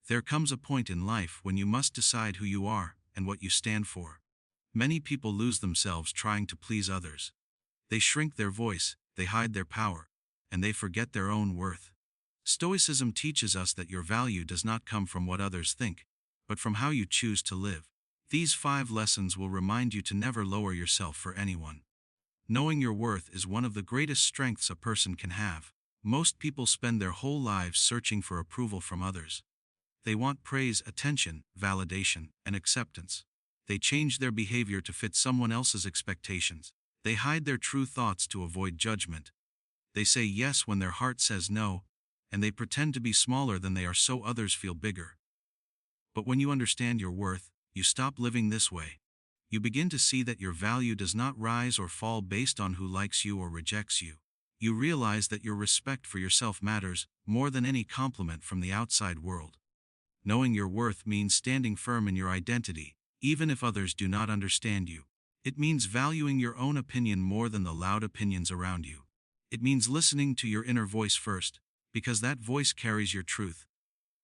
There comes a point in life when you must decide who you are and what you stand for. Many people lose themselves trying to please others. They shrink their voice, they hide their power, and they forget their own worth. Stoicism teaches us that your value does not come from what others think, but from how you choose to live. These 5 lessons will remind you to never lower yourself for anyone. Knowing your worth is one of the greatest strengths a person can have. Most people spend their whole lives searching for approval from others. They want praise, attention, validation, and acceptance. They change their behavior to fit someone else's expectations. They hide their true thoughts to avoid judgment. They say yes when their heart says no, and they pretend to be smaller than they are so others feel bigger. But when you understand your worth, you stop living this way. You begin to see that your value does not rise or fall based on who likes you or rejects you. You realize that your respect for yourself matters more than any compliment from the outside world. Knowing your worth means standing firm in your identity, even if others do not understand you. It means valuing your own opinion more than the loud opinions around you. It means listening to your inner voice first, because that voice carries your truth.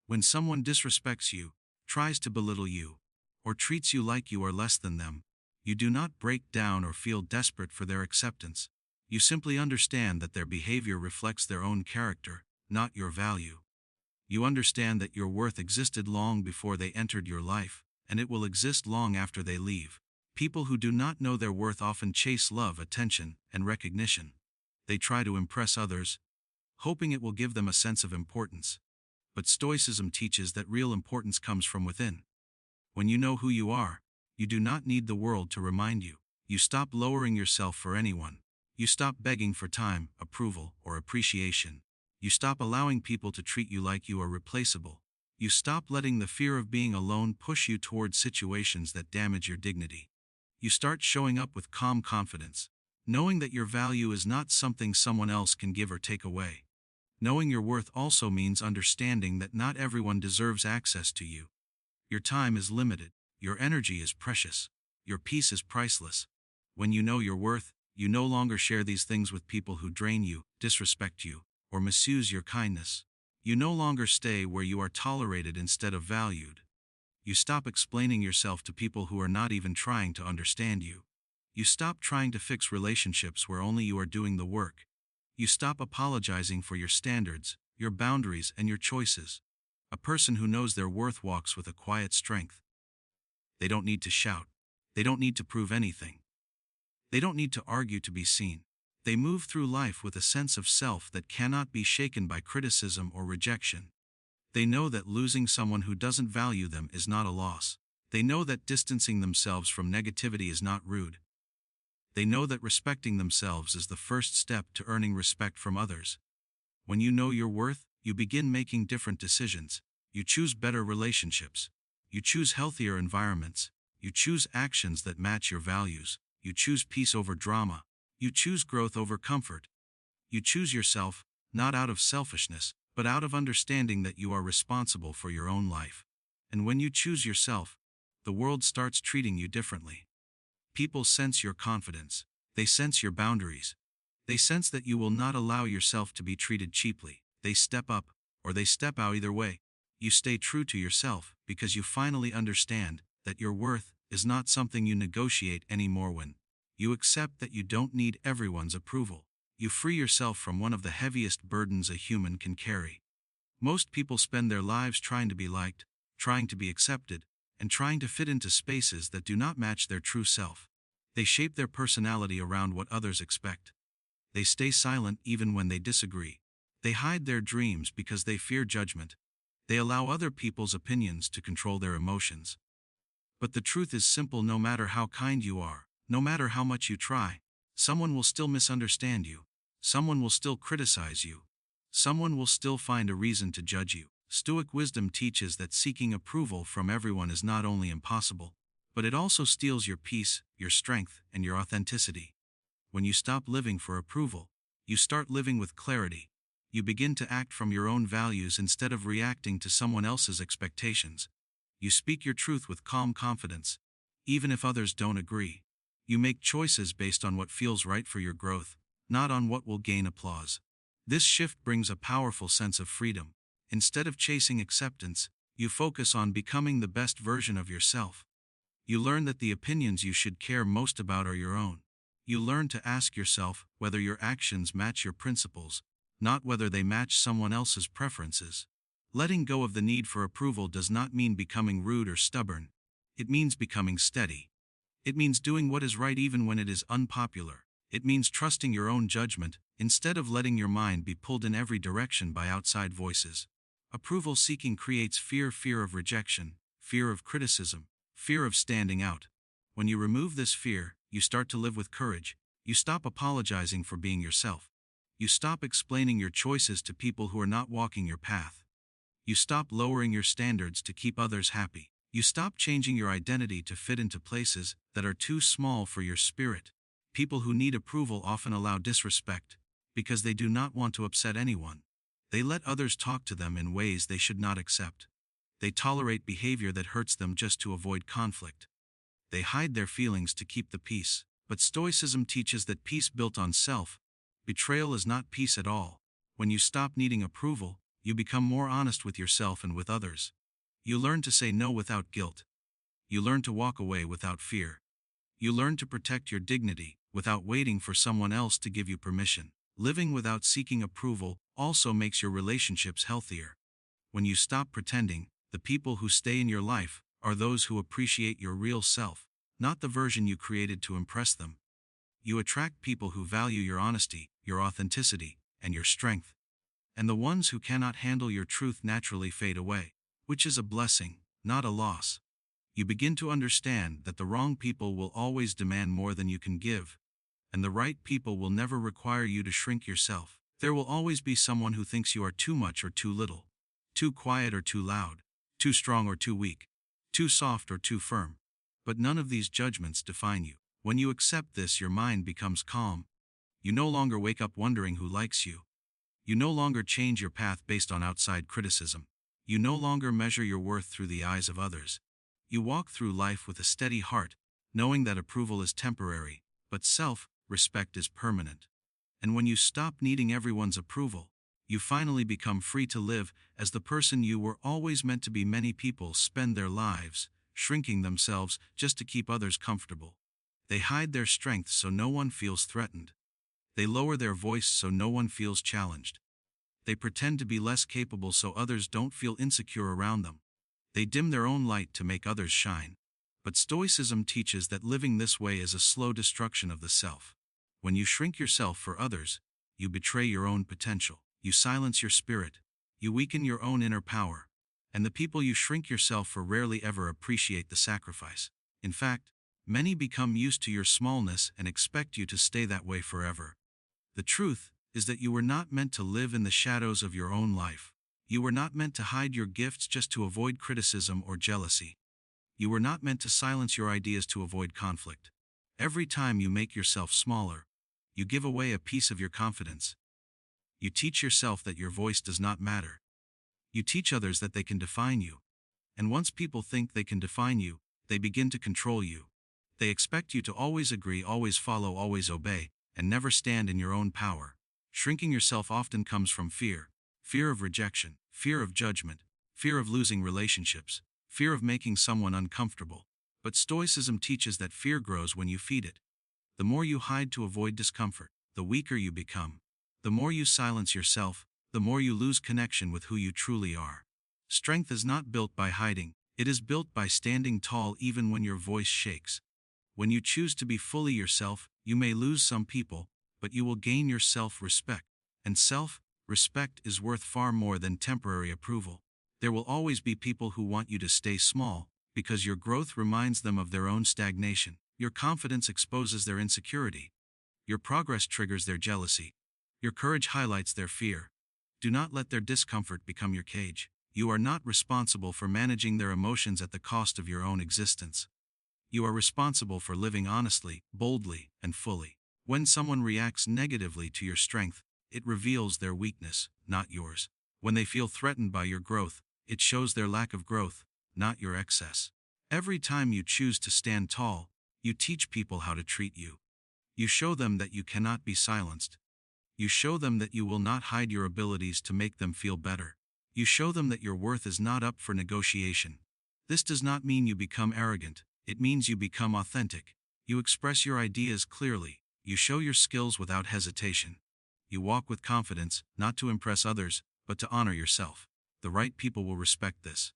When someone disrespects you, tries to belittle you, or treats you like you are less than them, you do not break down or feel desperate for their acceptance. You simply understand that their behavior reflects their own character, not your value. You understand that your worth existed long before they entered your life, and it will exist long after they leave. People who do not know their worth often chase love, attention, and recognition. They try to impress others, hoping it will give them a sense of importance. But Stoicism teaches that real importance comes from within. When you know who you are, you do not need the world to remind you. You stop lowering yourself for anyone. You stop begging for time, approval, or appreciation. You stop allowing people to treat you like you are replaceable. You stop letting the fear of being alone push you towards situations that damage your dignity. You start showing up with calm confidence, knowing that your value is not something someone else can give or take away. Knowing your worth also means understanding that not everyone deserves access to you. Your time is limited, your energy is precious, your peace is priceless. When you know your worth, you no longer share these things with people who drain you, disrespect you, or misuse your kindness. You no longer stay where you are tolerated instead of valued. You stop explaining yourself to people who are not even trying to understand you. You stop trying to fix relationships where only you are doing the work. You stop apologizing for your standards, your boundaries, and your choices. A person who knows their worth walks with a quiet strength. They don't need to shout. They don't need to prove anything. They don't need to argue to be seen. They move through life with a sense of self that cannot be shaken by criticism or rejection. They know that losing someone who doesn't value them is not a loss. They know that distancing themselves from negativity is not rude. They know that respecting themselves is the first step to earning respect from others. When you know your worth, you begin making different decisions. You choose better relationships. You choose healthier environments. You choose actions that match your values. You choose peace over drama. You choose growth over comfort. You choose yourself, not out of selfishness, but out of understanding that you are responsible for your own life. And when you choose yourself, the world starts treating you differently. People sense your confidence. They sense your boundaries. They sense that you will not allow yourself to be treated cheaply. They step up, or they step out. Either way, you stay true to yourself because you finally understand that your worth is not something you negotiate anymore. When you accept that you don't need everyone's approval, you free yourself from one of the heaviest burdens a human can carry. Most people spend their lives trying to be liked, trying to be accepted, and trying to fit into spaces that do not match their true self. They shape their personality around what others expect. They stay silent even when they disagree. They hide their dreams because they fear judgment. They allow other people's opinions to control their emotions. But the truth is simple: no matter how kind you are, no matter how much you try, someone will still misunderstand you. Someone will still criticize you. Someone will still find a reason to judge you. Stoic wisdom teaches that seeking approval from everyone is not only impossible, but it also steals your peace, your strength, and your authenticity. When you stop living for approval, you start living with clarity. You begin to act from your own values instead of reacting to someone else's expectations. You speak your truth with calm confidence, even if others don't agree. You make choices based on what feels right for your growth, not on what will gain applause. This shift brings a powerful sense of freedom. Instead of chasing acceptance, You focus on becoming the best version of yourself. You learn that the opinions you should care most about are your own. You learn to ask yourself whether your actions match your principles, not whether they match someone else's preferences. Letting go of the need for approval does not mean becoming rude or stubborn. It means becoming steady. It means doing what is right even when it is unpopular. It means trusting your own judgment, instead of letting your mind be pulled in every direction by outside voices. Approval seeking creates fear of rejection, fear of criticism, fear of standing out. When you remove this fear, you start to live with courage. You stop apologizing for being yourself. You stop explaining your choices to people who are not walking your path. You stop lowering your standards to keep others happy. You stop changing your identity to fit into places that are too small for your spirit. People who need approval often allow disrespect because they do not want to upset anyone. They let others talk to them in ways they should not accept. They tolerate behavior that hurts them just to avoid conflict. They hide their feelings to keep the peace. But Stoicism teaches that peace built on self-betrayal is not peace at all. When you stop needing approval, you become more honest with yourself and with others. You learn to say no without guilt. You learn to walk away without fear. You learn to protect your dignity without waiting for someone else to give you permission. Living without seeking approval also makes your relationships healthier. When you stop pretending, the people who stay in your life are those who appreciate your real self, not the version you created to impress them. You attract people who value your honesty, your authenticity, and your strength. And the ones who cannot handle your truth naturally fade away, which is a blessing, not a loss. You begin to understand that the wrong people will always demand more than you can give, and the right people will never require you to shrink yourself. There will always be someone who thinks you are too much or too little, too quiet or too loud, too strong or too weak, too soft or too firm. But none of these judgments define you. When you accept this, your mind becomes calm. You no longer wake up wondering who likes you. You no longer change your path based on outside criticism. You no longer measure your worth through the eyes of others. You walk through life with a steady heart, knowing that approval is temporary, but self-respect is permanent. And when you stop needing everyone's approval, you finally become free to live as the person you were always meant to be. Many people spend their lives shrinking themselves just to keep others comfortable. They hide their strength so no one feels threatened. They lower their voice so no one feels challenged. They pretend to be less capable so others don't feel insecure around them. They dim their own light to make others shine. But Stoicism teaches that living this way is a slow destruction of the self. When you shrink yourself for others, you betray your own potential. You silence your spirit. You weaken your own inner power. And the people you shrink yourself for rarely ever appreciate the sacrifice. In fact, many become used to your smallness and expect you to stay that way forever. The truth is that you were not meant to live in the shadows of your own life. You were not meant to hide your gifts just to avoid criticism or jealousy. You were not meant to silence your ideas to avoid conflict. Every time you make yourself smaller, you give away a piece of your confidence. You teach yourself that your voice does not matter. You teach others that they can define you. And once people think they can define you, they begin to control you. They expect you to always agree, always follow, always obey, and never stand in your own power. Shrinking yourself often comes from fear. Fear of rejection, fear of judgment, fear of losing relationships, fear of making someone uncomfortable. But Stoicism teaches that fear grows when you feed it. The more you hide to avoid discomfort, the weaker you become. The more you silence yourself, the more you lose connection with who you truly are. Strength is not built by hiding, it is built by standing tall even when your voice shakes. When you choose to be fully yourself, you may lose some people, but you will gain your self-respect. And self-respect is worth far more than temporary approval. There will always be people who want you to stay small, because your growth reminds them of their own stagnation. Your confidence exposes their insecurity. Your progress triggers their jealousy. Your courage highlights their fear. Do not let their discomfort become your cage. You are not responsible for managing their emotions at the cost of your own existence. You are responsible for living honestly, boldly, and fully. When someone reacts negatively to your strength, it reveals their weakness, not yours. When they feel threatened by your growth, it shows their lack of growth, not your excess. Every time you choose to stand tall, you teach people how to treat you. You show them that you cannot be silenced. You show them that you will not hide your abilities to make them feel better. You show them that your worth is not up for negotiation. This does not mean you become arrogant, it means you become authentic. You express your ideas clearly, you show your skills without hesitation. You walk with confidence, not to impress others, but to honor yourself. The right people will respect this.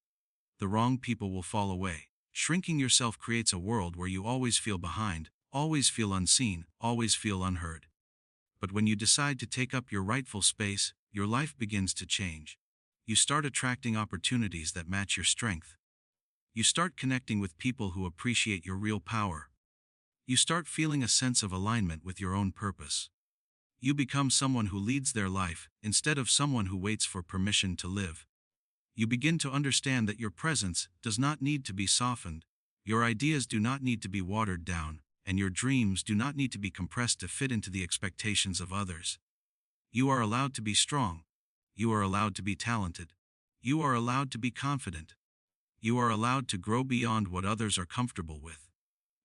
The wrong people will fall away. Shrinking yourself creates a world where you always feel behind, always feel unseen, always feel unheard. But when you decide to take up your rightful space, your life begins to change. You start attracting opportunities that match your strength. You start connecting with people who appreciate your real power. You start feeling a sense of alignment with your own purpose. You become someone who leads their life, instead of someone who waits for permission to live. You begin to understand that your presence does not need to be softened, your ideas do not need to be watered down, and your dreams do not need to be compressed to fit into the expectations of others. You are allowed to be strong. You are allowed to be talented. You are allowed to be confident. You are allowed to grow beyond what others are comfortable with.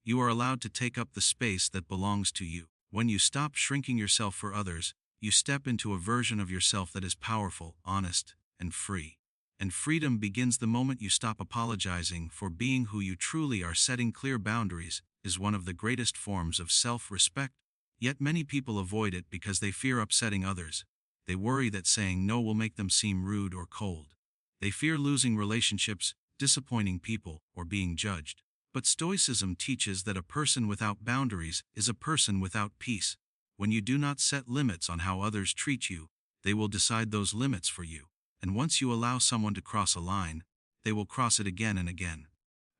You are allowed to take up the space that belongs to you. When you stop shrinking yourself for others, you step into a version of yourself that is powerful, honest, and free. And freedom begins the moment you stop apologizing for being who you truly are. Setting clear boundaries is one of the greatest forms of self-respect, yet many people avoid it because they fear upsetting others. They worry that saying no will make them seem rude or cold. They fear losing relationships, disappointing people, or being judged. But Stoicism teaches that a person without boundaries is a person without peace. When you do not set limits on how others treat you, they will decide those limits for you. And once you allow someone to cross a line, they will cross it again and again.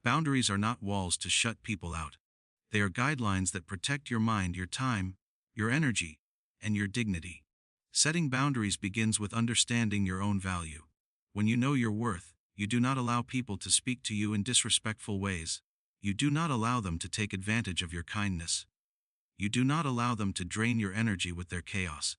Boundaries are not walls to shut people out. They are guidelines that protect your mind, your time, your energy, and your dignity. Setting boundaries begins with understanding your own value. When you know your worth, you do not allow people to speak to you in disrespectful ways. You do not allow them to take advantage of your kindness. You do not allow them to drain your energy with their chaos.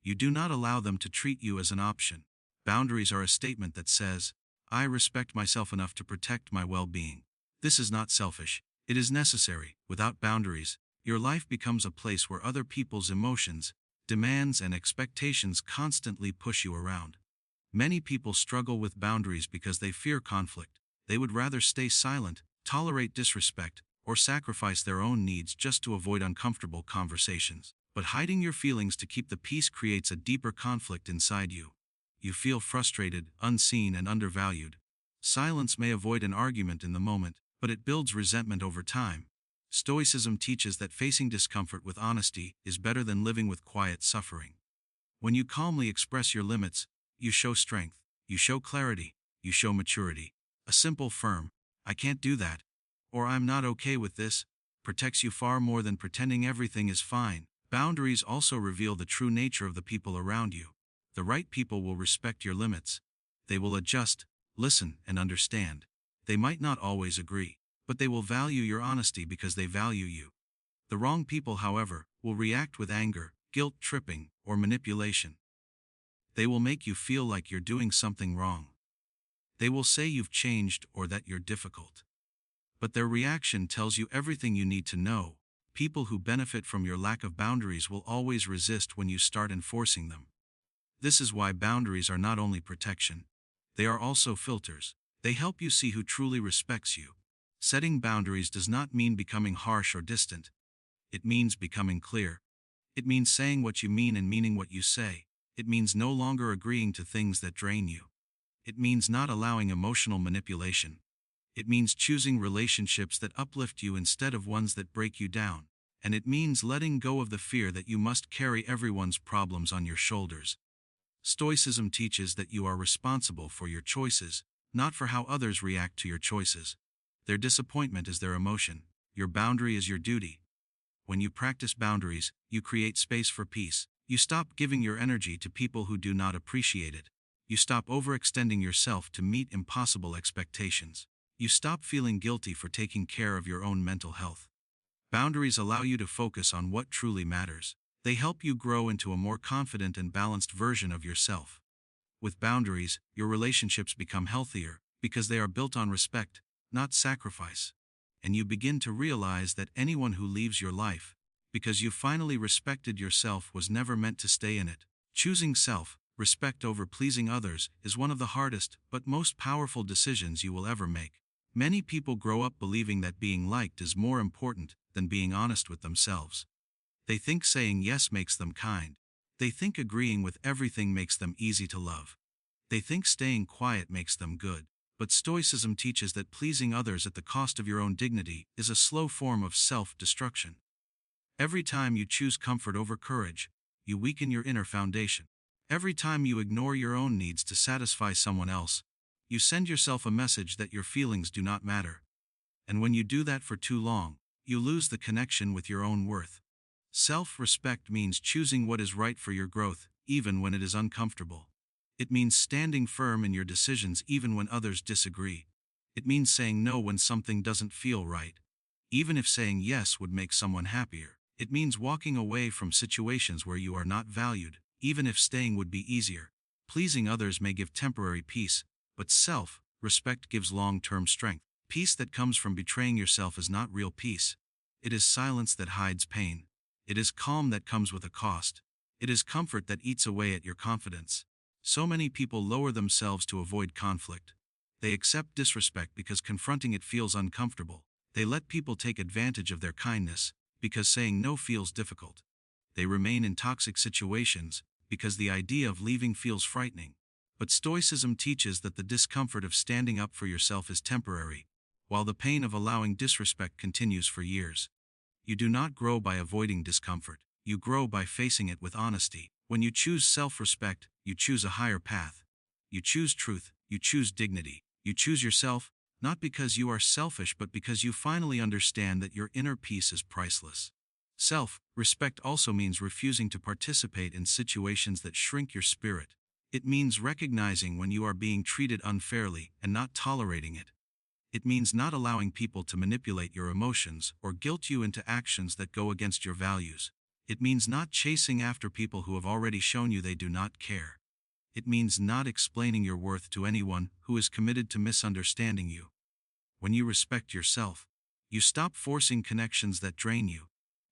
You do not allow them to treat you as an option. Boundaries are a statement that says, I respect myself enough to protect my well-being. This is not selfish, it is necessary. Without boundaries, your life becomes a place where other people's emotions, demands, and expectations constantly push you around. Many people struggle with boundaries because they fear conflict. They would rather stay silent, tolerate disrespect, or sacrifice their own needs just to avoid uncomfortable conversations. But hiding your feelings to keep the peace creates a deeper conflict inside you. You feel frustrated, unseen, and undervalued. Silence may avoid an argument in the moment, but it builds resentment over time. Stoicism teaches that facing discomfort with honesty is better than living with quiet suffering. When you calmly express your limits, you show strength, you show clarity, you show maturity. A simple, firm, I can't do that, or I'm not okay with this, protects you far more than pretending everything is fine. Boundaries also reveal the true nature of the people around you. The right people will respect your limits. They will adjust, listen, and understand. They might not always agree, but they will value your honesty because they value you. The wrong people, however, will react with anger, guilt-tripping, or manipulation. They will make you feel like you're doing something wrong. They will say you've changed or that you're difficult. But their reaction tells you everything you need to know. People who benefit from your lack of boundaries will always resist when you start enforcing them. This is why boundaries are not only protection. They are also filters. They help you see who truly respects you. Setting boundaries does not mean becoming harsh or distant. It means becoming clear. It means saying what you mean and meaning what you say. It means no longer agreeing to things that drain you. It means not allowing emotional manipulation. It means choosing relationships that uplift you instead of ones that break you down. And it means letting go of the fear that you must carry everyone's problems on your shoulders. Stoicism teaches that you are responsible for your choices, not for how others react to your choices. Their disappointment is their emotion. Your boundary is your duty. When you practice boundaries, you create space for peace. You stop giving your energy to people who do not appreciate it. You stop overextending yourself to meet impossible expectations. You stop feeling guilty for taking care of your own mental health. Boundaries allow you to focus on what truly matters. They help you grow into a more confident and balanced version of yourself. With boundaries, your relationships become healthier because they are built on respect, not sacrifice. And you begin to realize that anyone who leaves your life, because you finally respected yourself, was never meant to stay in it. Choosing self, Respect over pleasing others is one of the hardest but most powerful decisions you will ever make. Many people grow up believing that being liked is more important than being honest with themselves. They think saying yes makes them kind. They think agreeing with everything makes them easy to love. They think staying quiet makes them good. But Stoicism teaches that pleasing others at the cost of your own dignity is a slow form of self-destruction. Every time you choose comfort over courage, you weaken your inner foundation. Every time you ignore your own needs to satisfy someone else, you send yourself a message that your feelings do not matter. And when you do that for too long, you lose the connection with your own worth. Self-respect means choosing what is right for your growth, even when it is uncomfortable. It means standing firm in your decisions even when others disagree. It means saying no when something doesn't feel right, even if saying yes would make someone happier. It means walking away from situations where you are not valued, even if staying would be easier. Pleasing others may give temporary peace, but self-respect gives long-term strength. Peace that comes from betraying yourself is not real peace. It is silence that hides pain. It is calm that comes with a cost. It is comfort that eats away at your confidence. So many people lower themselves to avoid conflict. They accept disrespect because confronting it feels uncomfortable. They let people take advantage of their kindness because saying no feels difficult. They remain in toxic situations because the idea of leaving feels frightening. But Stoicism teaches that the discomfort of standing up for yourself is temporary, while the pain of allowing disrespect continues for years. You do not grow by avoiding discomfort. You grow by facing it with honesty. When you choose self-respect, you choose a higher path. You choose truth, you choose dignity. You choose yourself, not because you are selfish but because you finally understand that your inner peace is priceless. Self-respect also means refusing to participate in situations that shrink your spirit. It means recognizing when you are being treated unfairly and not tolerating it. It means not allowing people to manipulate your emotions or guilt you into actions that go against your values. It means not chasing after people who have already shown you they do not care. It means not explaining your worth to anyone who is committed to misunderstanding you. When you respect yourself, you stop forcing connections that drain you.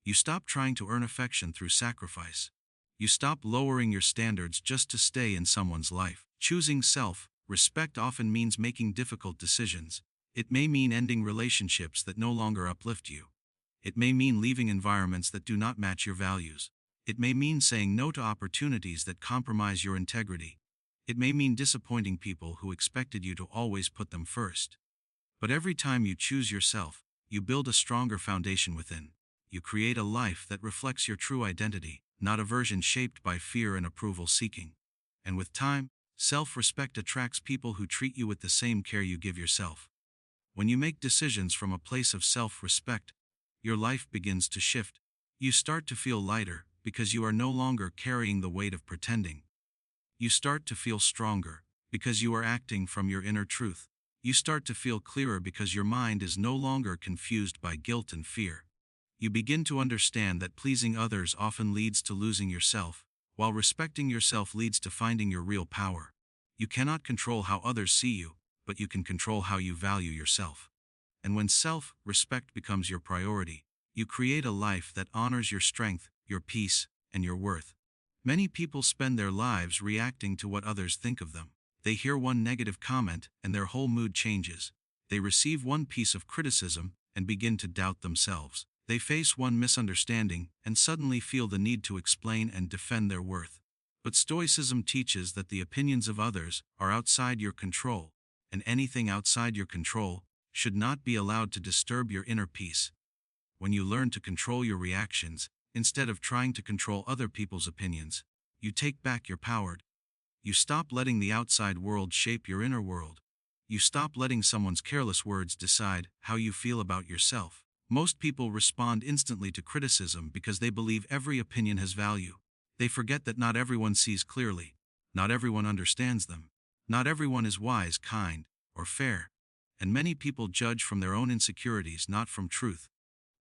You stop trying to earn affection through sacrifice. You stop lowering your standards just to stay in someone's life. Choosing self-respect often means making difficult decisions. It may mean ending relationships that no longer uplift you. It may mean leaving environments that do not match your values. It may mean saying no to opportunities that compromise your integrity. It may mean disappointing people who expected you to always put them first. But every time you choose yourself, you build a stronger foundation within. You create a life that reflects your true identity, not a version shaped by fear and approval seeking. And with time, self-respect attracts people who treat you with the same care you give yourself. When you make decisions from a place of self-respect, your life begins to shift. You start to feel lighter because you are no longer carrying the weight of pretending. You start to feel stronger because you are acting from your inner truth. You start to feel clearer because your mind is no longer confused by guilt and fear. You begin to understand that pleasing others often leads to losing yourself, while respecting yourself leads to finding your real power. You cannot control how others see you, but you can control how you value yourself. And when self-respect becomes your priority, you create a life that honors your strength, your peace, and your worth. Many people spend their lives reacting to what others think of them. They hear one negative comment and their whole mood changes. They receive one piece of criticism and begin to doubt themselves. They face one misunderstanding and suddenly feel the need to explain and defend their worth. But Stoicism teaches that the opinions of others are outside your control, and anything outside your control should not be allowed to disturb your inner peace. When you learn to control your reactions, instead of trying to control other people's opinions, you take back your power. You stop letting the outside world shape your inner world. You stop letting someone's careless words decide how you feel about yourself. Most people respond instantly to criticism because they believe every opinion has value. They forget that not everyone sees clearly. Not everyone understands them. Not everyone is wise, kind, or fair. And many people judge from their own insecurities, not from truth.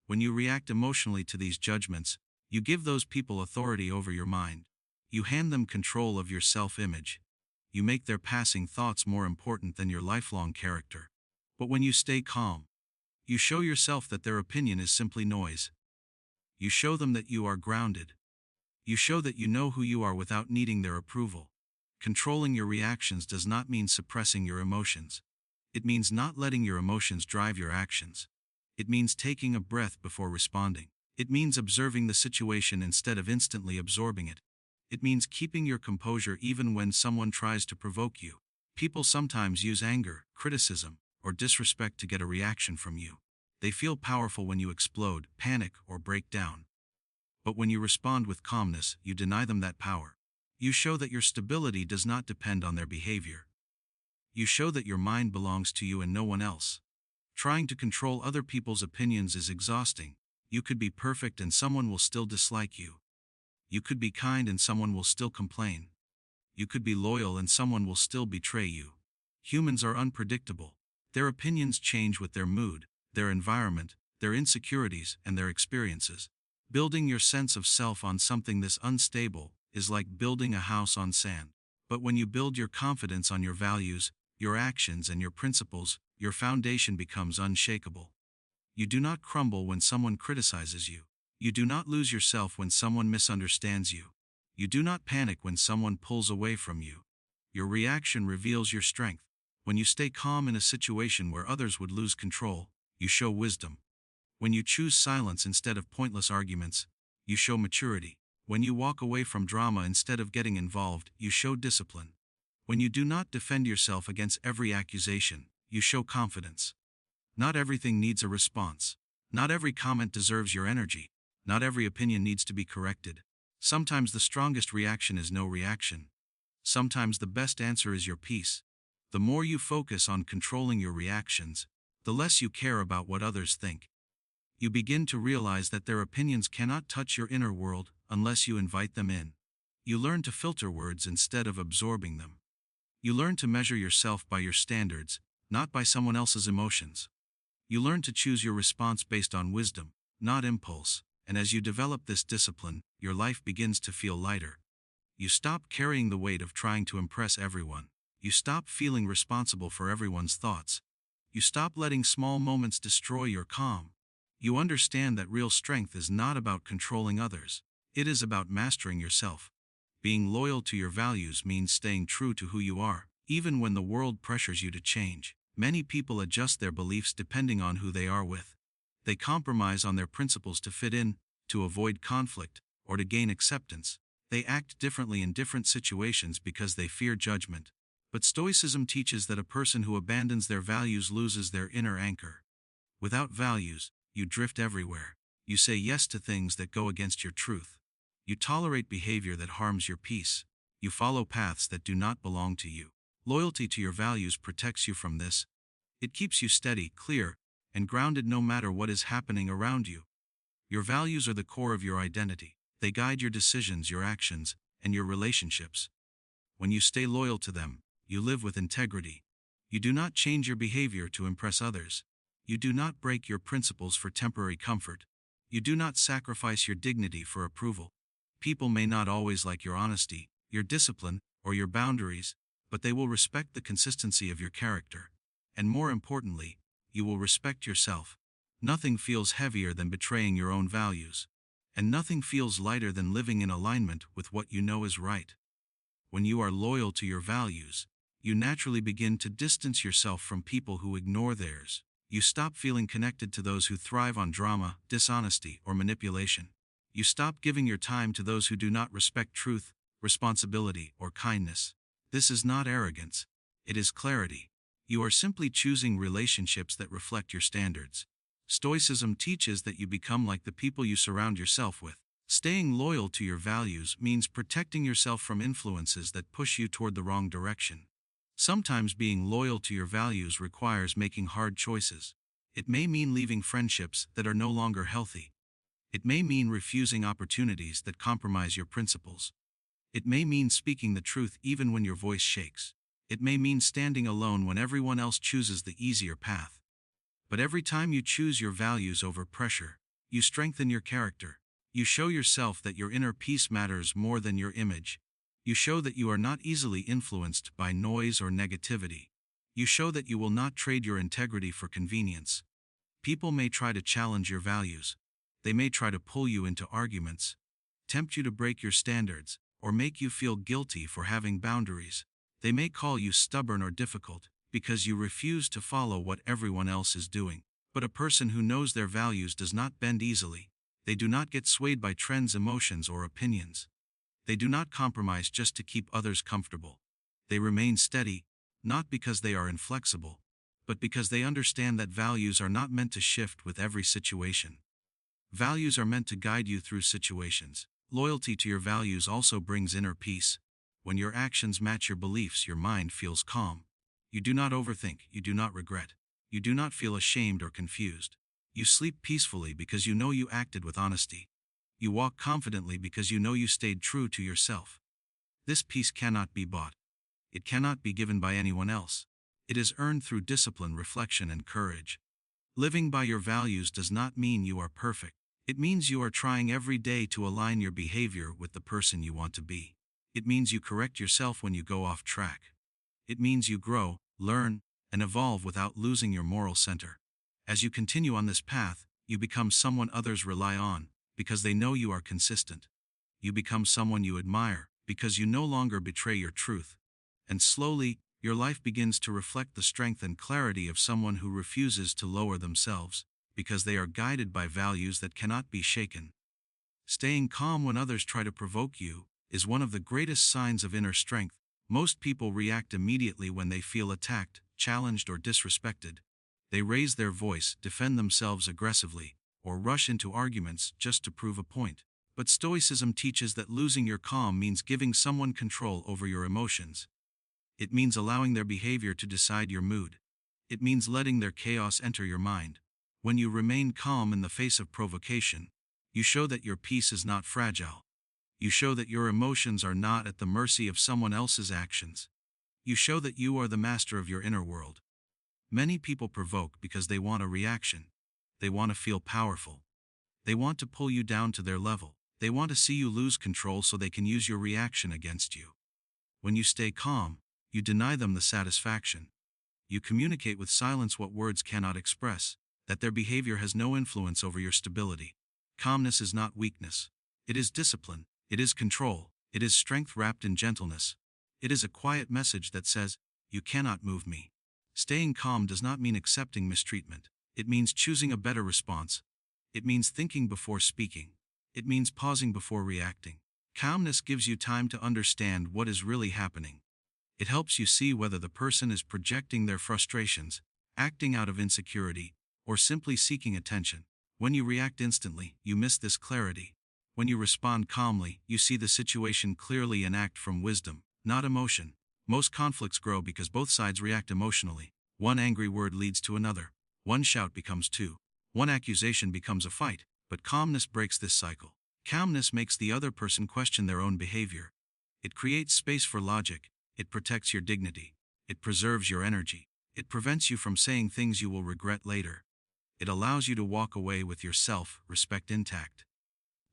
When you react emotionally to these judgments, you give those people authority over your mind. You hand them control of your self-image. You make their passing thoughts more important than your lifelong character. But when you stay calm, you show yourself that their opinion is simply noise. You show them that you are grounded. You show that you know who you are without needing their approval. Controlling your reactions does not mean suppressing your emotions. It means not letting your emotions drive your actions. It means taking a breath before responding. It means observing the situation instead of instantly absorbing it. It means keeping your composure even when someone tries to provoke you. People sometimes use anger, criticism, or disrespect to get a reaction from you. They feel powerful when you explode, panic, or break down. But when you respond with calmness, you deny them that power. You show that your stability does not depend on their behavior. You show that your mind belongs to you and no one else. Trying to control other people's opinions is exhausting. You could be perfect and someone will still dislike you. You could be kind and someone will still complain. You could be loyal and someone will still betray you. Humans are unpredictable. Their opinions change with their mood, their environment, their insecurities, and their experiences. Building your sense of self on something this unstable is like building a house on sand. But when you build your confidence on your values, your actions, and your principles, your foundation becomes unshakable. You do not crumble when someone criticizes you. You do not lose yourself when someone misunderstands you. You do not panic when someone pulls away from you. Your reaction reveals your strength. When you stay calm in a situation where others would lose control, you show wisdom. When you choose silence instead of pointless arguments, you show maturity. When you walk away from drama instead of getting involved, you show discipline. When you do not defend yourself against every accusation, you show confidence. Not everything needs a response. Not every comment deserves your energy. Not every opinion needs to be corrected. Sometimes the strongest reaction is no reaction. Sometimes the best answer is your peace. The more you focus on controlling your reactions, the less you care about what others think. You begin to realize that their opinions cannot touch your inner world unless you invite them in. You learn to filter words instead of absorbing them. You learn to measure yourself by your standards, not by someone else's emotions. You learn to choose your response based on wisdom, not impulse, and as you develop this discipline, your life begins to feel lighter. You stop carrying the weight of trying to impress everyone. You stop feeling responsible for everyone's thoughts. You stop letting small moments destroy your calm. You understand that real strength is not about controlling others. It is about mastering yourself. Being loyal to your values means staying true to who you are, even when the world pressures you to change. Many people adjust their beliefs depending on who they are with. They compromise on their principles to fit in, to avoid conflict, or to gain acceptance. They act differently in different situations because they fear judgment. But Stoicism teaches that a person who abandons their values loses their inner anchor. Without values, you drift everywhere. You say yes to things that go against your truth. You tolerate behavior that harms your peace. You follow paths that do not belong to you. Loyalty to your values protects you from this. It keeps you steady, clear, and grounded no matter what is happening around you. Your values are the core of your identity. They guide your decisions, your actions, and your relationships. When you stay loyal to them, you live with integrity. You do not change your behavior to impress others. You do not break your principles for temporary comfort. You do not sacrifice your dignity for approval. People may not always like your honesty, your discipline, or your boundaries, but they will respect the consistency of your character. And more importantly, you will respect yourself. Nothing feels heavier than betraying your own values. And nothing feels lighter than living in alignment with what you know is right. When you are loyal to your values, you naturally begin to distance yourself from people who ignore theirs. You stop feeling connected to those who thrive on drama, dishonesty, or manipulation. You stop giving your time to those who do not respect truth, responsibility, or kindness. This is not arrogance. It is clarity. You are simply choosing relationships that reflect your standards. Stoicism teaches that you become like the people you surround yourself with. Staying loyal to your values means protecting yourself from influences that push you toward the wrong direction. Sometimes being loyal to your values requires making hard choices. It may mean leaving friendships that are no longer healthy. It may mean refusing opportunities that compromise your principles. It may mean speaking the truth even when your voice shakes. It may mean standing alone when everyone else chooses the easier path. But every time you choose your values over pressure, you strengthen your character. You show yourself that your inner peace matters more than your image. You show that you are not easily influenced by noise or negativity. You show that you will not trade your integrity for convenience. People may try to challenge your values. They may try to pull you into arguments, tempt you to break your standards, or make you feel guilty for having boundaries. They may call you stubborn or difficult, because you refuse to follow what everyone else is doing. But a person who knows their values does not bend easily. They do not get swayed by trends, emotions, or opinions. They do not compromise just to keep others comfortable. They remain steady, not because they are inflexible, but because they understand that values are not meant to shift with every situation. Values are meant to guide you through situations. Loyalty to your values also brings inner peace. When your actions match your beliefs, your mind feels calm. You do not overthink, you do not regret. You do not feel ashamed or confused. You sleep peacefully because you know you acted with honesty. You walk confidently because you know you stayed true to yourself. This peace cannot be bought. It cannot be given by anyone else. It is earned through discipline, reflection, and courage. Living by your values does not mean you are perfect. It means you are trying every day to align your behavior with the person you want to be. It means you correct yourself when you go off track. It means you grow, learn, and evolve without losing your moral center. As you continue on this path, you become someone others rely on, because they know you are consistent. You become someone you admire, because you no longer betray your truth. And slowly, your life begins to reflect the strength and clarity of someone who refuses to lower themselves, because they are guided by values that cannot be shaken. Staying calm when others try to provoke you is one of the greatest signs of inner strength. Most people react immediately when they feel attacked, challenged, or disrespected. They raise their voice, defend themselves aggressively, or rush into arguments just to prove a point. But Stoicism teaches that losing your calm means giving someone control over your emotions. It means allowing their behavior to decide your mood. It means letting their chaos enter your mind. When you remain calm in the face of provocation, you show that your peace is not fragile. You show that your emotions are not at the mercy of someone else's actions. You show that you are the master of your inner world. Many people provoke because they want a reaction. They want to feel powerful. They want to pull you down to their level. They want to see you lose control so they can use your reaction against you. When you stay calm, you deny them the satisfaction. You communicate with silence what words cannot express, that their behavior has no influence over your stability. Calmness is not weakness. It is discipline. It is control. It is strength wrapped in gentleness. It is a quiet message that says, "You cannot move me." Staying calm does not mean accepting mistreatment. It means choosing a better response. It means thinking before speaking. It means pausing before reacting. Calmness gives you time to understand what is really happening. It helps you see whether the person is projecting their frustrations, acting out of insecurity, or simply seeking attention. When you react instantly, you miss this clarity. When you respond calmly, you see the situation clearly and act from wisdom, not emotion. Most conflicts grow because both sides react emotionally. One angry word leads to another. One shout becomes two. One accusation becomes a fight. But calmness breaks this cycle. Calmness makes the other person question their own behavior. It creates space for logic. It protects your dignity. It preserves your energy. It prevents you from saying things you will regret later. It allows you to walk away with your self-respect intact.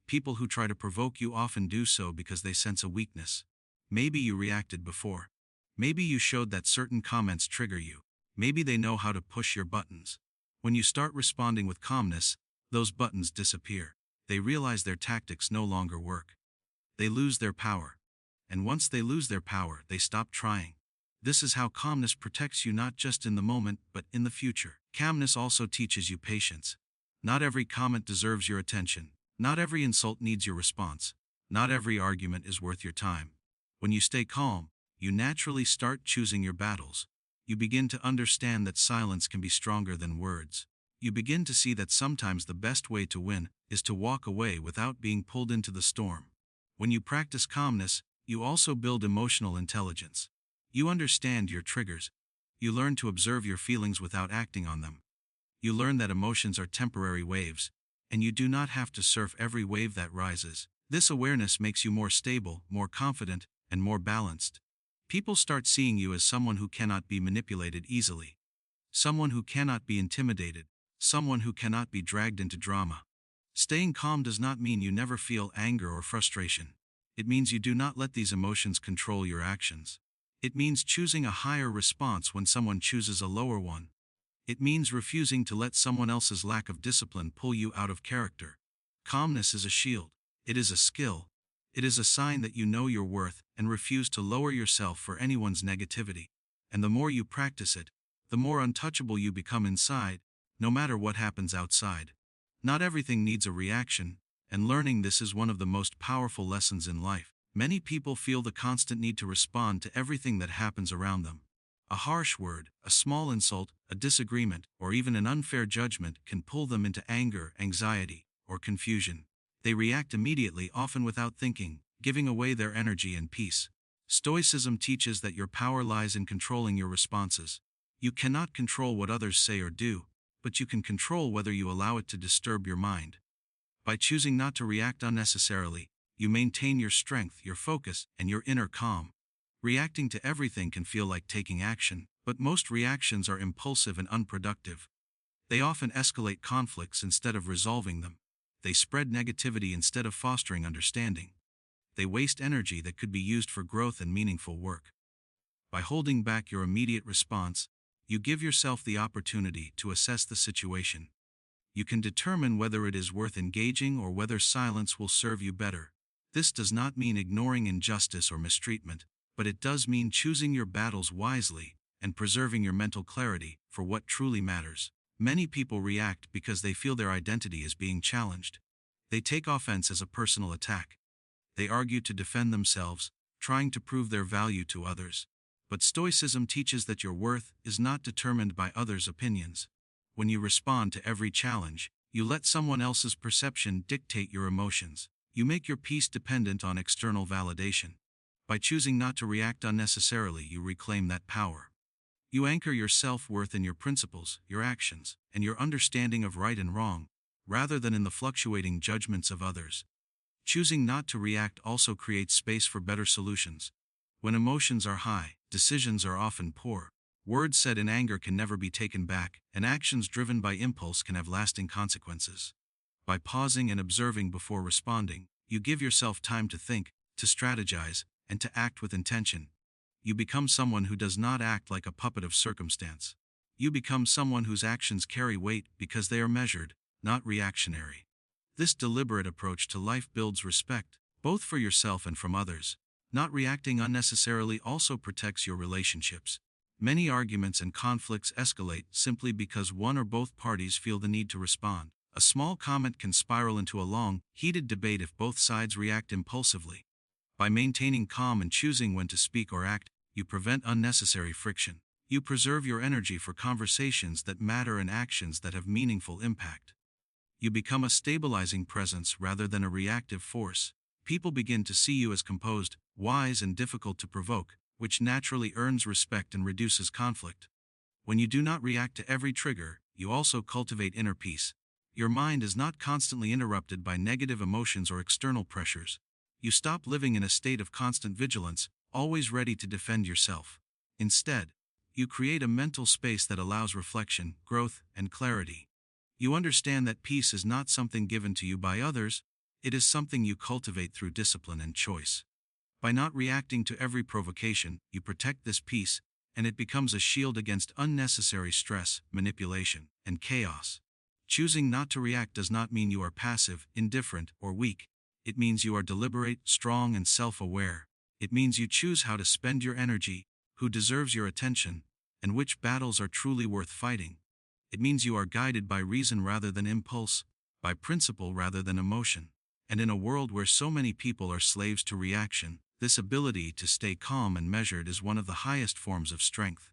People who try to provoke you often do so because they sense a weakness. Maybe you reacted before. Maybe you showed that certain comments trigger you. Maybe they know how to push your buttons. When you start responding with calmness, those buttons disappear. They realize their tactics no longer work. They lose their power. And once they lose their power, they stop trying. This is how calmness protects you not just in the moment, but in the future. Calmness also teaches you patience. Not every comment deserves your attention. Not every insult needs your response. Not every argument is worth your time. When you stay calm, you naturally start choosing your battles. You begin to understand that silence can be stronger than words. You begin to see that sometimes the best way to win is to walk away without being pulled into the storm. When you practice calmness, you also build emotional intelligence. You understand your triggers. You learn to observe your feelings without acting on them. You learn that emotions are temporary waves, and you do not have to surf every wave that rises. This awareness makes you more stable, more confident, and more balanced. People start seeing you as someone who cannot be manipulated easily. Someone who cannot be intimidated. Someone who cannot be dragged into drama. Staying calm does not mean you never feel anger or frustration. It means you do not let these emotions control your actions. It means choosing a higher response when someone chooses a lower one. It means refusing to let someone else's lack of discipline pull you out of character. Calmness is a shield. It is a skill. It is a sign that you know your worth and refuse to lower yourself for anyone's negativity. And the more you practice it, the more untouchable you become inside, no matter what happens outside. Not everything needs a reaction, and learning this is one of the most powerful lessons in life. Many people feel the constant need to respond to everything that happens around them. A harsh word, a small insult, a disagreement, or even an unfair judgment can pull them into anger, anxiety, or confusion. They react immediately, often without thinking, giving away their energy and peace. Stoicism teaches that your power lies in controlling your responses. You cannot control what others say or do, but you can control whether you allow it to disturb your mind. By choosing not to react unnecessarily, you maintain your strength, your focus, and your inner calm. Reacting to everything can feel like taking action, but most reactions are impulsive and unproductive. They often escalate conflicts instead of resolving them. They spread negativity instead of fostering understanding. They waste energy that could be used for growth and meaningful work. By holding back your immediate response, you give yourself the opportunity to assess the situation. You can determine whether it is worth engaging or whether silence will serve you better. This does not mean ignoring injustice or mistreatment, but it does mean choosing your battles wisely and preserving your mental clarity for what truly matters. Many people react because they feel their identity is being challenged. They take offense as a personal attack. They argue to defend themselves, trying to prove their value to others. But Stoicism teaches that your worth is not determined by others' opinions. When you respond to every challenge, you let someone else's perception dictate your emotions. You make your peace dependent on external validation. By choosing not to react unnecessarily, you reclaim that power. You anchor your self-worth in your principles, your actions, and your understanding of right and wrong, rather than in the fluctuating judgments of others. Choosing not to react also creates space for better solutions. When emotions are high, decisions are often poor. Words said in anger can never be taken back, and actions driven by impulse can have lasting consequences. By pausing and observing before responding, you give yourself time to think, to strategize, and to act with intention. You become someone who does not act like a puppet of circumstance. You become someone whose actions carry weight because they are measured, not reactionary. This deliberate approach to life builds respect, both for yourself and from others. Not reacting unnecessarily also protects your relationships. Many arguments and conflicts escalate simply because one or both parties feel the need to respond. A small comment can spiral into a long, heated debate if both sides react impulsively. By maintaining calm and choosing when to speak or act, you prevent unnecessary friction. You preserve your energy for conversations that matter and actions that have meaningful impact. You become a stabilizing presence rather than a reactive force. People begin to see you as composed, wise, and difficult to provoke, which naturally earns respect and reduces conflict. When you do not react to every trigger, you also cultivate inner peace. Your mind is not constantly interrupted by negative emotions or external pressures. You stop living in a state of constant vigilance, always ready to defend yourself. Instead, you create a mental space that allows reflection, growth, and clarity. You understand that peace is not something given to you by others, it is something you cultivate through discipline and choice. By not reacting to every provocation, you protect this peace, and it becomes a shield against unnecessary stress, manipulation, and chaos. Choosing not to react does not mean you are passive, indifferent, or weak. It means you are deliberate, strong, and self-aware. It means you choose how to spend your energy, who deserves your attention, and which battles are truly worth fighting. It means you are guided by reason rather than impulse, by principle rather than emotion. And in a world where so many people are slaves to reaction, this ability to stay calm and measured is one of the highest forms of strength.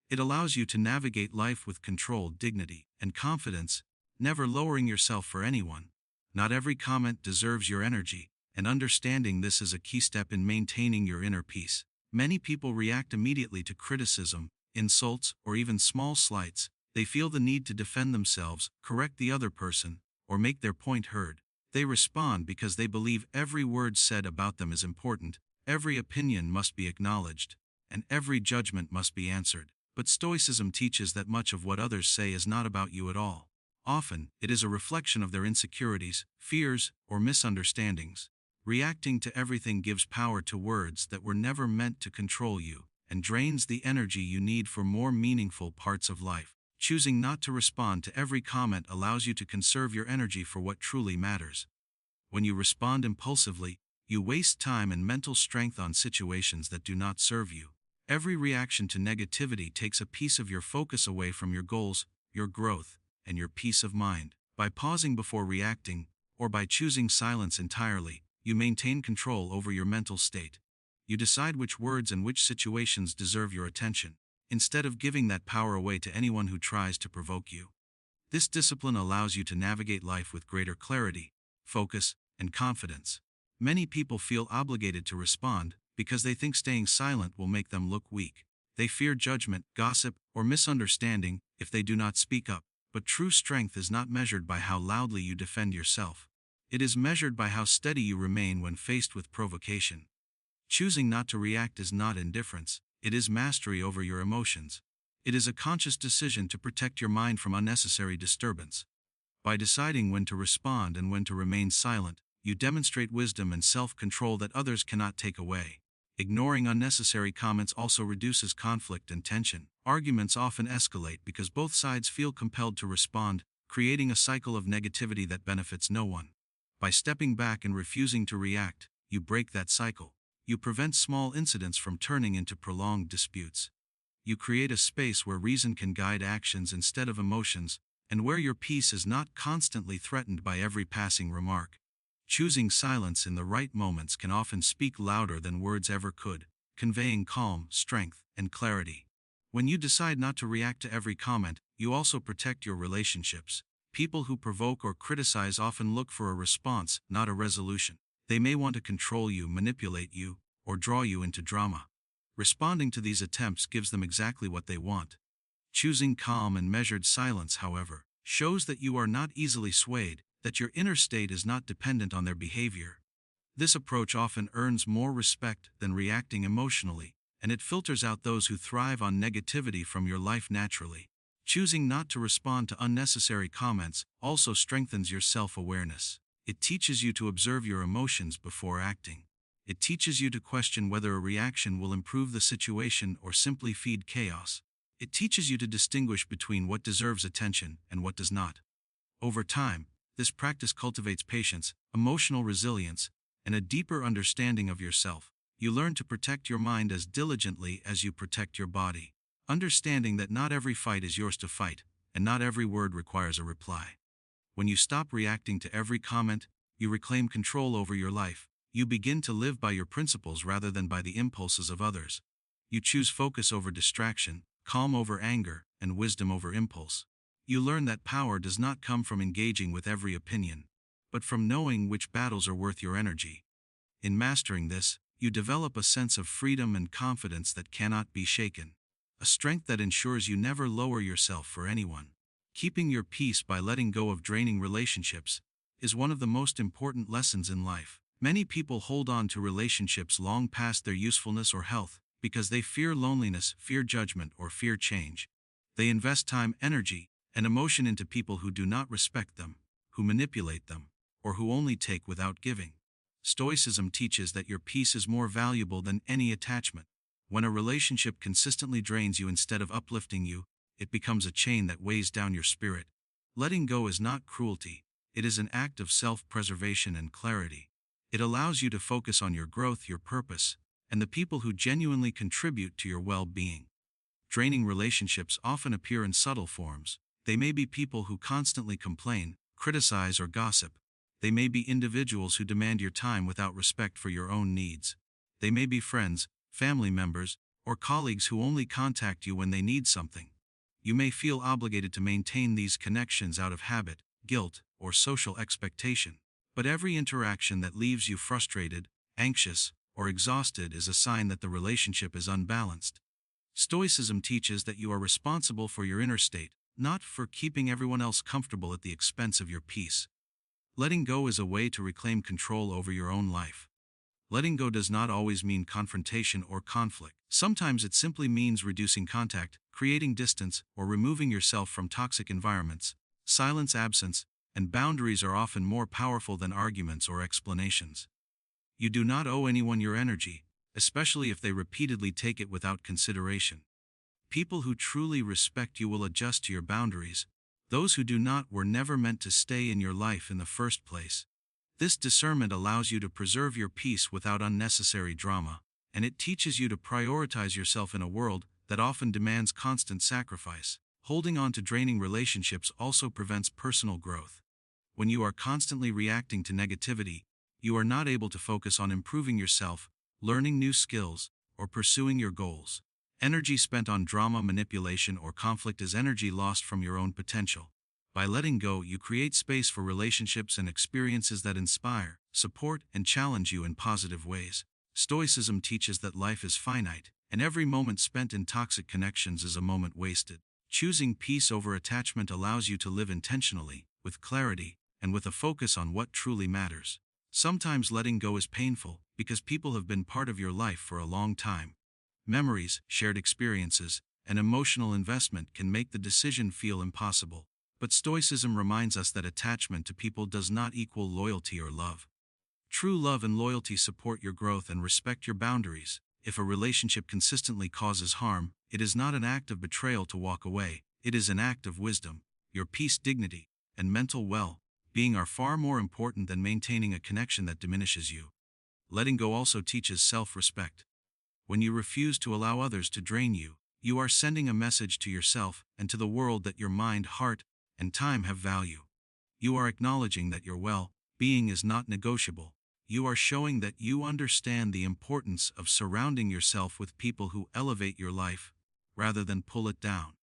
It allows you to navigate life with control, dignity, and confidence, never lowering yourself for anyone. Not every comment deserves your energy, and understanding this is a key step in maintaining your inner peace. Many people react immediately to criticism, insults, or even small slights. They feel the need to defend themselves, correct the other person, or make their point heard. They respond because they believe every word said about them is important, every opinion must be acknowledged, and every judgment must be answered. But Stoicism teaches that much of what others say is not about you at all. Often, it is a reflection of their insecurities, fears, or misunderstandings. Reacting to everything gives power to words that were never meant to control you, and drains the energy you need for more meaningful parts of life. Choosing not to respond to every comment allows you to conserve your energy for what truly matters. When you respond impulsively, You waste time and mental strength on situations that do not serve you. Every reaction to negativity takes a piece of your focus away from your goals, your growth, and your peace of mind. By pausing before reacting, or by choosing silence entirely, you maintain control over your mental state. You decide which words and which situations deserve your attention, instead of giving that power away to anyone who tries to provoke you. This discipline allows you to navigate life with greater clarity, focus, and confidence. Many people feel obligated to respond because they think staying silent will make them look weak. They fear judgment, gossip, or misunderstanding if they do not speak up. But true strength is not measured by how loudly you defend yourself. It is measured by how steady you remain when faced with provocation. Choosing not to react is not indifference, it is mastery over your emotions. It is a conscious decision to protect your mind from unnecessary disturbance. By deciding when to respond and when to remain silent, you demonstrate wisdom and self-control that others cannot take away. Ignoring unnecessary comments also reduces conflict and tension. Arguments often escalate because both sides feel compelled to respond, creating a cycle of negativity that benefits no one. By stepping back and refusing to react, you break that cycle. You prevent small incidents from turning into prolonged disputes. You create a space where reason can guide actions instead of emotions, and where your peace is not constantly threatened by every passing remark. Choosing silence in the right moments can often speak louder than words ever could, conveying calm, strength, and clarity. When you decide not to react to every comment, you also protect your relationships. People who provoke or criticize often look for a response, not a resolution. They may want to control you, manipulate you, or draw you into drama. Responding to these attempts gives them exactly what they want. Choosing calm and measured silence, however, shows that you are not easily swayed, that your inner state is not dependent on their behavior. This approach often earns more respect than reacting emotionally, and it filters out those who thrive on negativity from your life naturally. Choosing not to respond to unnecessary comments also strengthens your self-awareness. It teaches you to observe your emotions before acting. It teaches you to question whether a reaction will improve the situation or simply feed chaos. It teaches you to distinguish between what deserves attention and what does not. Over time, this practice cultivates patience, emotional resilience, and a deeper understanding of yourself. You learn to protect your mind as diligently as you protect your body, understanding that not every fight is yours to fight, and not every word requires a reply. When you stop reacting to every comment, you reclaim control over your life. You begin to live by your principles rather than by the impulses of others. You choose focus over distraction, calm over anger, and wisdom over impulse. You learn that power does not come from engaging with every opinion, but from knowing which battles are worth your energy. In mastering this, you develop a sense of freedom and confidence that cannot be shaken, a strength that ensures you never lower yourself for anyone. Keeping your peace by letting go of draining relationships is one of the most important lessons in life. Many people hold on to relationships long past their usefulness or health because they fear loneliness, fear judgment, or fear change. They invest time, energy, and emotion into people who do not respect them, who manipulate them, or who only take without giving. Stoicism teaches that your peace is more valuable than any attachment. When a relationship consistently drains you instead of uplifting you, it becomes a chain that weighs down your spirit. Letting go is not cruelty, it is an act of self-preservation and clarity. It allows you to focus on your growth, your purpose, and the people who genuinely contribute to your well-being. Draining relationships often appear in subtle forms. They may be people who constantly complain, criticize, or gossip. They may be individuals who demand your time without respect for your own needs. They may be friends, family members, or colleagues who only contact you when they need something. You may feel obligated to maintain these connections out of habit, guilt, or social expectation. But every interaction that leaves you frustrated, anxious, or exhausted is a sign that the relationship is unbalanced. Stoicism teaches that you are responsible for your inner state, not for keeping everyone else comfortable at the expense of your peace. Letting go is a way to reclaim control over your own life. Letting go does not always mean confrontation or conflict. Sometimes it simply means reducing contact, creating distance, or removing yourself from toxic environments. Silence, absence, and boundaries are often more powerful than arguments or explanations. You do not owe anyone your energy, especially if they repeatedly take it without consideration. People who truly respect you will adjust to your boundaries. Those who do not were never meant to stay in your life in the first place. This discernment allows you to preserve your peace without unnecessary drama, and it teaches you to prioritize yourself in a world that often demands constant sacrifice. Holding on to draining relationships also prevents personal growth. When you are constantly reacting to negativity, you are not able to focus on improving yourself, learning new skills, or pursuing your goals. Energy spent on drama, manipulation, or conflict is energy lost from your own potential. By letting go, you create space for relationships and experiences that inspire, support, and challenge you in positive ways. Stoicism teaches that life is finite, and every moment spent in toxic connections is a moment wasted. Choosing peace over attachment allows you to live intentionally, with clarity, and with a focus on what truly matters. Sometimes letting go is painful, because people have been part of your life for a long time. Memories, shared experiences, and emotional investment can make the decision feel impossible. But Stoicism reminds us that attachment to people does not equal loyalty or love. True love and loyalty support your growth and respect your boundaries. If a relationship consistently causes harm, it is not an act of betrayal to walk away, it is an act of wisdom. Your peace, dignity, and mental well-being are far more important than maintaining a connection that diminishes you. Letting go also teaches self-respect. When you refuse to allow others to drain you, you are sending a message to yourself and to the world that your mind, heart, and time have value. You are acknowledging that your well-being is not negotiable. You are showing that you understand the importance of surrounding yourself with people who elevate your life, rather than pull it down.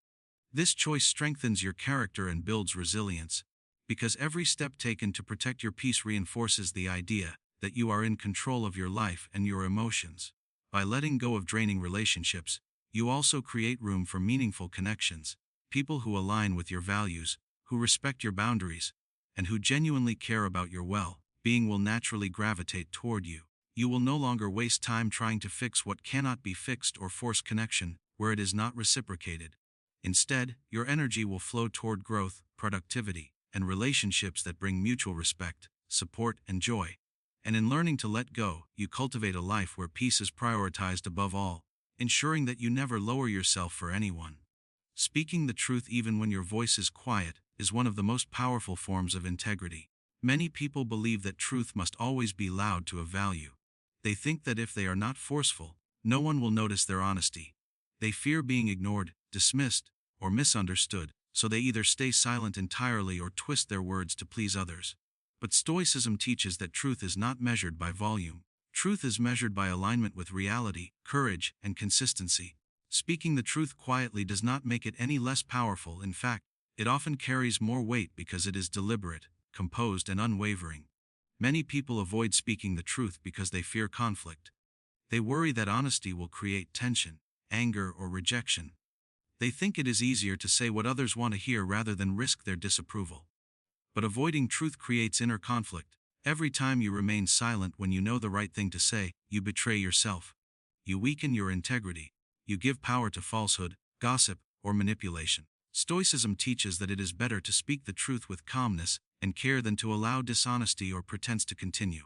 This choice strengthens your character and builds resilience, because every step taken to protect your peace reinforces the idea that you are in control of your life and your emotions. By letting go of draining relationships, you also create room for meaningful connections, people who align with your values, who respect your boundaries, and who genuinely care about your well-being will naturally gravitate toward you. You will no longer waste time trying to fix what cannot be fixed or force connection where it is not reciprocated. Instead, your energy will flow toward growth, productivity, and relationships that bring mutual respect, support, and joy. And in learning to let go, you cultivate a life where peace is prioritized above all, ensuring that you never lower yourself for anyone. Speaking the truth even when your voice is quiet is one of the most powerful forms of integrity. Many people believe that truth must always be loud to have value. They think that if they are not forceful, no one will notice their honesty. They fear being ignored, dismissed, or misunderstood, so they either stay silent entirely or twist their words to please others. But Stoicism teaches that truth is not measured by volume. Truth is measured by alignment with reality, courage, and consistency. Speaking the truth quietly does not make it any less powerful. In fact, it often carries more weight because it is deliberate, composed, and unwavering. Many people avoid speaking the truth because they fear conflict. They worry that honesty will create tension, anger, or rejection. They think it is easier to say what others want to hear rather than risk their disapproval. But avoiding truth creates inner conflict. Every time you remain silent when you know the right thing to say, you betray yourself. You weaken your integrity. You give power to falsehood, gossip, or manipulation. Stoicism teaches that it is better to speak the truth with calmness and care than to allow dishonesty or pretense to continue.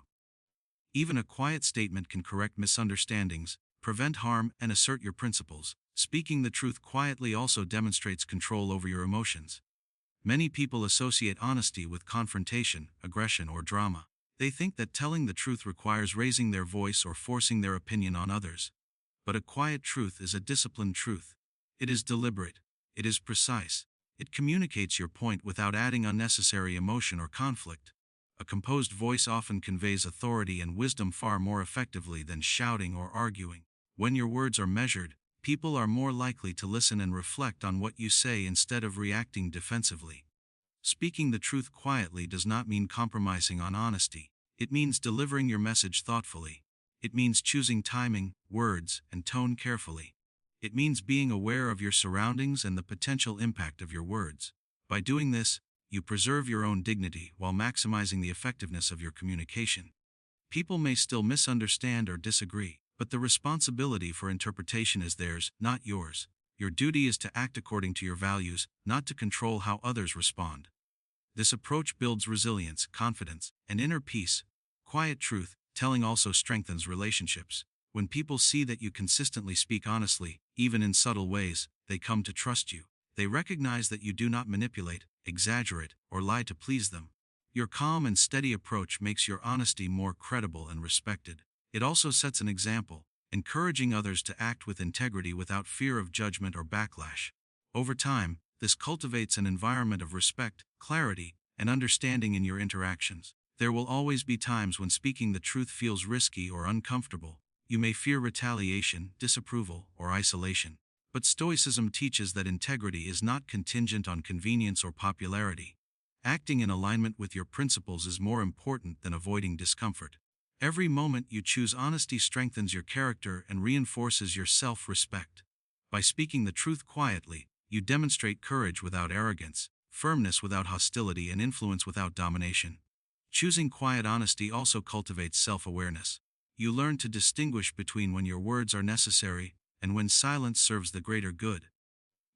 Even a quiet statement can correct misunderstandings, prevent harm, and assert your principles. Speaking the truth quietly also demonstrates control over your emotions. Many people associate honesty with confrontation, aggression, or drama. They think that telling the truth requires raising their voice or forcing their opinion on others. But a quiet truth is a disciplined truth. It is deliberate. It is precise. It communicates your point without adding unnecessary emotion or conflict. A composed voice often conveys authority and wisdom far more effectively than shouting or arguing. When your words are measured, people are more likely to listen and reflect on what you say instead of reacting defensively. Speaking the truth quietly does not mean compromising on honesty. It means delivering your message thoughtfully. It means choosing timing, words, and tone carefully. It means being aware of your surroundings and the potential impact of your words. By doing this, you preserve your own dignity while maximizing the effectiveness of your communication. People may still misunderstand or disagree, but the responsibility for interpretation is theirs, not yours. Your duty is to act according to your values, not to control how others respond. This approach builds resilience, confidence, and inner peace. Quiet truth telling also strengthens relationships. When people see that you consistently speak honestly, even in subtle ways, they come to trust you. They recognize that you do not manipulate, exaggerate, or lie to please them. Your calm and steady approach makes your honesty more credible and respected. It also sets an example, encouraging others to act with integrity without fear of judgment or backlash. Over time, this cultivates an environment of respect, clarity, and understanding in your interactions. There will always be times when speaking the truth feels risky or uncomfortable. You may fear retaliation, disapproval, or isolation. But Stoicism teaches that integrity is not contingent on convenience or popularity. Acting in alignment with your principles is more important than avoiding discomfort. Every moment you choose honesty strengthens your character and reinforces your self-respect. By speaking the truth quietly, you demonstrate courage without arrogance, firmness without hostility, and influence without domination. Choosing quiet honesty also cultivates self-awareness. You learn to distinguish between when your words are necessary and when silence serves the greater good.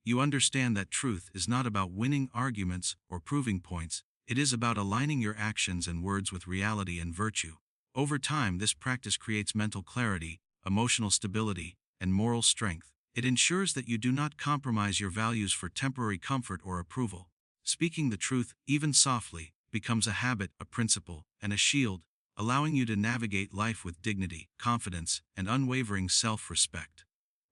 You understand that truth is not about winning arguments or proving points, it is about aligning your actions and words with reality and virtue. Over time, this practice creates mental clarity, emotional stability, and moral strength. It ensures that you do not compromise your values for temporary comfort or approval. Speaking the truth, even softly, becomes a habit, a principle, and a shield, allowing you to navigate life with dignity, confidence, and unwavering self-respect.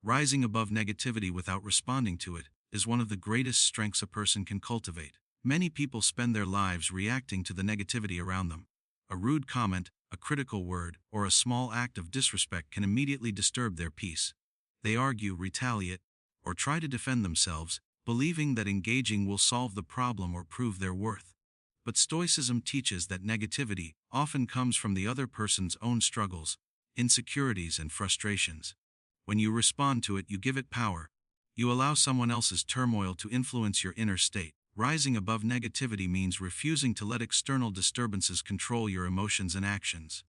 Rising above negativity without responding to it is one of the greatest strengths a person can cultivate. Many people spend their lives reacting to the negativity around them. A rude comment, a critical word, or a small act of disrespect can immediately disturb their peace. They argue, retaliate, or try to defend themselves, believing that engaging will solve the problem or prove their worth. But Stoicism teaches that negativity often comes from the other person's own struggles, insecurities, and frustrations. When you respond to it, you give it power. You allow someone else's turmoil to influence your inner state. Rising above negativity means refusing to let external disturbances control your emotions and actions.